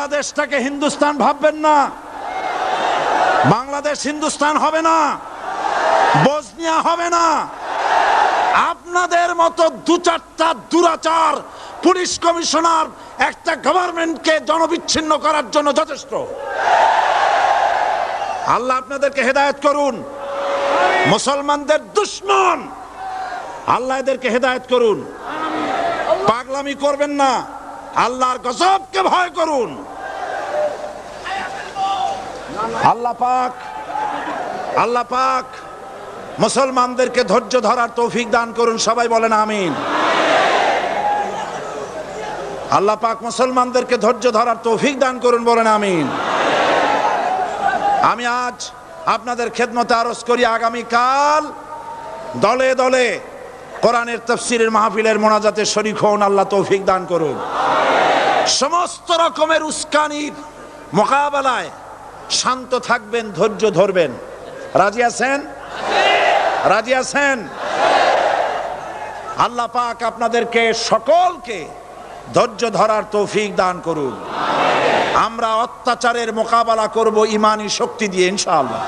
বাংলাদেশটাকে হিন্দুস্তান ভাববেন না। বাংলাদেশ হিন্দুস্তান হবে না, বসনিয়া হবে না। আপনাদের মতো দু চারটা দুরাচার পুলিশ কমিশনার একটা গভর্নমেন্টকে জনবিচ্ছিন্ন করার জন্য যথেষ্ট। আল্লাহ আপনাদেরকে হেদায়েত করুন। মুসলমানদের দুশমন, আল্লাহ এদেরকে হেদায়েত করুন। পাগলামি করবেন না, আল্লাহর গজবকে ভয় করুন। আল্লাহ পাক মুসলমানদেরকে ধৈর্য ধরার তৌফিক দান করুন। সবাই বলেন আমিন। আল্লাহ পাক মুসলমানদেরকে ধৈর্য ধরার তৌফিক দান করুন, বলেন আমিন। আমি আজ আপনাদের খেদমতে আরজ করি, আগামীকাল দলে দলে কোরআনের তাফসীরের মাহফিলের মোনাজাতে শরীক হন। আল্লাহ তৌফিক দান করুন। সমস্ত রকমের উস্কানির মোকাবেলায় শান্ত থাকবেন, ধৈর্য ধরবেন। রাজি আছেন? রাজি আছেন? আল্লাহ পাক আপনাদেরকে সকলকে ধৈর্য ধরার তৌফিক দান করুন। আমরা অত্যাচারের মোকাবেলা করব ঈমানি শক্তি দিয়ে ইনশাআল্লাহ।